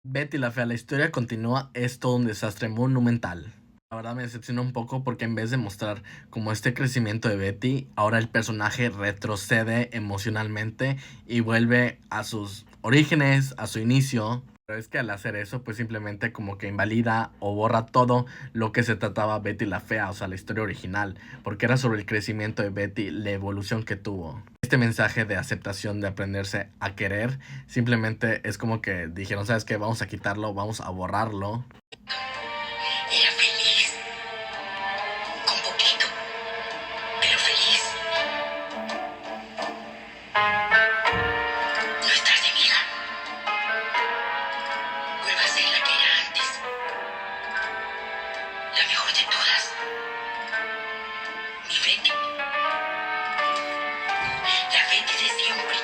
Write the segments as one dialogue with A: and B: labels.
A: Betty la Fea, la historia continúa, es todo un desastre monumental. La verdad me decepciona un poco porque en vez de mostrar como este crecimiento de Betty, ahora el personaje retrocede emocionalmente y vuelve a sus orígenes, a su inicio. Pero es que al hacer eso, pues simplemente como que invalida o borra todo lo que se trataba Betty la Fea, o sea, la historia original, porque era sobre el crecimiento de Betty, la evolución que tuvo. Este mensaje de aceptación, de aprenderse a querer, simplemente es como que dijeron, ¿sabes qué? Vamos a quitarlo, vamos a borrarlo.
B: Era feliz, con poquito, pero feliz. No es tarde, mija. Vuelva a ser la que era antes. La mejor de todas. Mi Betty. La Betty de siempre.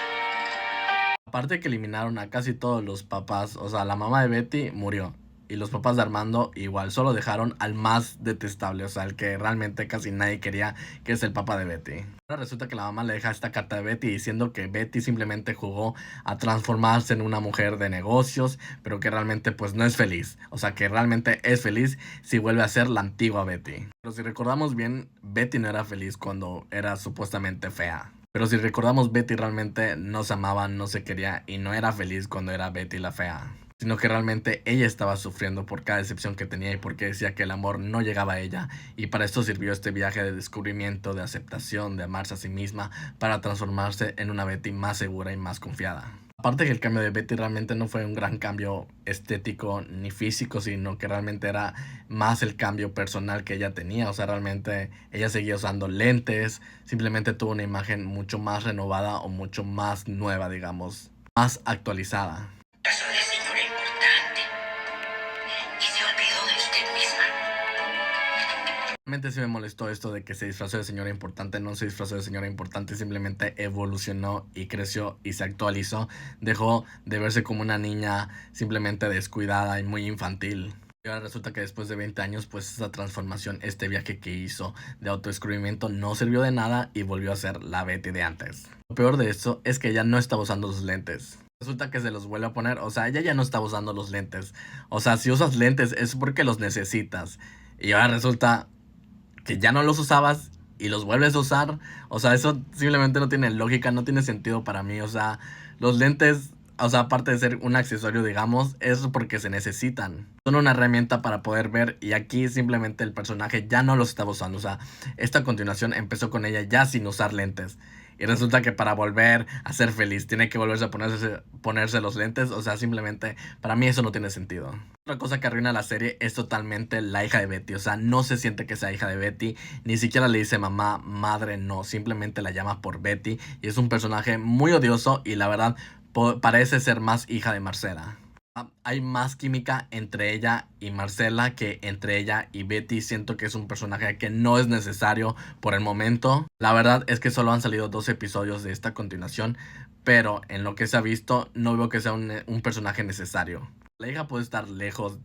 A: Aparte que eliminaron a casi todos los papás, o sea, la mamá de Betty murió. Y los papás de Armando igual, solo dejaron al más detestable, o sea, el que realmente casi nadie quería, que es el papá de Betty. Ahora resulta que la mamá le deja esta carta de Betty diciendo que Betty simplemente jugó a transformarse en una mujer de negocios, pero que realmente pues no es feliz. O sea, que realmente es feliz si vuelve a ser la antigua Betty. Pero si recordamos bien, Betty no era feliz cuando era supuestamente fea. Pero si recordamos, Betty realmente no se amaba, no se quería y no era feliz cuando era Betty la Fea, sino que realmente ella estaba sufriendo por cada decepción que tenía y porque decía que el amor no llegaba a ella, y para esto sirvió este viaje de descubrimiento, de aceptación, de amarse a sí misma, para transformarse en una Betty más segura y más confiada. Aparte que el cambio de Betty realmente no fue un gran cambio estético ni físico, sino que realmente era más el cambio personal que ella tenía. O sea, realmente ella seguía usando lentes, simplemente tuvo una imagen mucho más renovada o mucho más nueva, digamos, más actualizada.
B: Pasó de señora importante y se olvidó de usted misma.
A: Realmente sí me molestó esto de que se disfrazó de señora importante, no se disfrazó de señora importante, simplemente evolucionó y creció y se actualizó, dejó de verse como una niña simplemente descuidada y muy infantil. Y ahora resulta que después de 20 años, pues esa transformación, este viaje que hizo de autodescubrimiento no sirvió de nada y volvió a ser la Betty de antes. Lo peor de esto es que ella no estaba usando sus lentes. Resulta que se los vuelve a poner, o sea, ella ya no estaba usando los lentes. O sea, si usas lentes es porque los necesitas. Y ahora resulta que ya no los usabas y los vuelves a usar. O sea, eso simplemente no tiene lógica, no tiene sentido para mí. O sea, los lentes, o sea, aparte de ser un accesorio, digamos, es porque se necesitan. Son una herramienta para poder ver y aquí simplemente el personaje ya no los estaba usando. O sea, esta continuación empezó con ella ya sin usar lentes. Y resulta que para volver a ser feliz tiene que volverse a ponerse los lentes. O sea, simplemente para mí eso no tiene sentido. Otra cosa que arruina la serie es totalmente la hija de Betty. O sea, no se siente que sea hija de Betty. Ni siquiera le dice mamá, madre, no. Simplemente la llama por Betty. Y es un personaje muy odioso y la verdad parece ser más hija de Marcela. Hay más química entre ella y Marcela que entre ella y Betty. Siento que es un personaje que no es necesario por el momento. La verdad es que solo han salido 2 episodios de esta continuación, pero en lo que se ha visto no veo que sea un personaje necesario. La hija puede estar lejos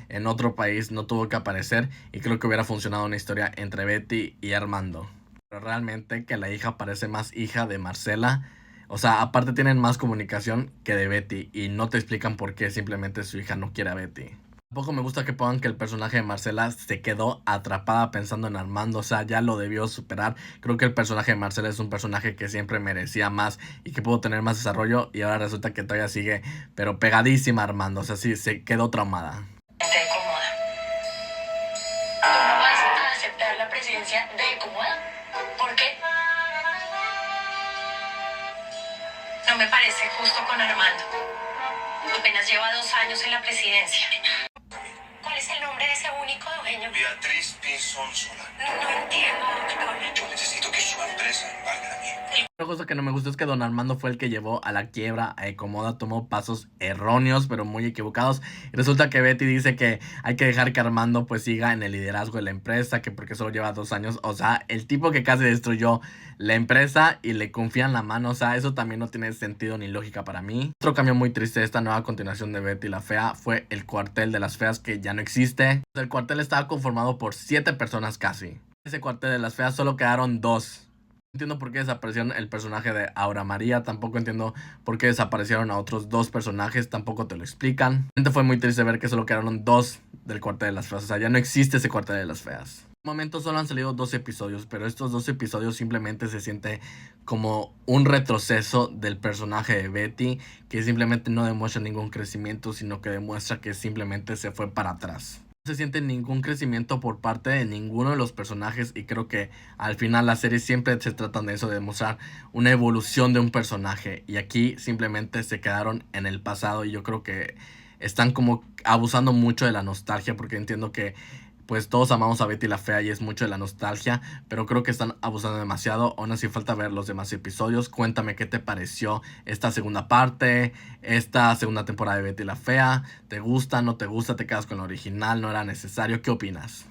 A: en otro país, no tuvo que aparecer y creo que hubiera funcionado una historia entre Betty y Armando. Pero realmente que la hija parece más hija de Marcela. O sea, aparte tienen más comunicación que de Betty y no te explican por qué simplemente su hija no quiere a Betty. Tampoco me gusta que pongan que el personaje de Marcela se quedó atrapada pensando en Armando, o sea, ya lo debió superar. Creo que el personaje de Marcela es un personaje que siempre merecía más y que pudo tener más desarrollo y ahora resulta que todavía sigue, pero pegadísima a Armando, o sea, sí, se quedó traumada.
B: Te incomoda. ¿Tú no vas a aceptar la presidencia de Incomoda? ¿Por qué? No me parece justo con Armando. Apenas lleva 2 años en la presidencia. ¿Cuál es el nombre de ese único dueño?
C: Beatriz Pinzón Solano.
B: No entiendo, doctor.
C: Yo necesito que su empresa valga a mí.
A: Otra cosa que no me gustó es que Don Armando fue el que llevó a la quiebra a Ecomoda, tomó pasos erróneos pero muy equivocados y resulta que Betty dice que hay que dejar que Armando pues siga en el liderazgo de la empresa, que porque solo lleva 2 años, o sea, el tipo que casi destruyó la empresa y le confía en la mano, o sea, eso también no tiene sentido ni lógica para mí. Otro cambio muy triste de esta nueva continuación de Betty la Fea fue el cuartel de las feas, que ya no existe. El cuartel estaba conformado por 7 personas casi. Ese cuartel de las feas solo quedaron 2. Entiendo por qué desaparecieron el personaje de Aura María, tampoco entiendo por qué desaparecieron a otros dos personajes, tampoco te lo explican. Realmente fue muy triste ver que solo quedaron dos del Cuartel de las Feas, o sea, ya no existe ese Cuartel de las Feas. De momento solo han salido 2 episodios, pero estos 2 episodios simplemente se siente como un retroceso del personaje de Betty, que simplemente no demuestra ningún crecimiento, sino que demuestra que simplemente se fue para atrás. No se siente ningún crecimiento por parte de ninguno de los personajes y creo que al final la serie siempre se tratan de eso, de demostrar una evolución de un personaje, y aquí simplemente se quedaron en el pasado y yo creo que están como abusando mucho de la nostalgia, porque entiendo que pues todos amamos a Betty la Fea y es mucho de la nostalgia, pero creo que están abusando demasiado. Aún así falta ver los demás episodios. Cuéntame qué te pareció esta segunda parte, esta segunda temporada de Betty la Fea. ¿Te gusta, no te gusta, te quedas con la original, no era necesario? ¿Qué opinas?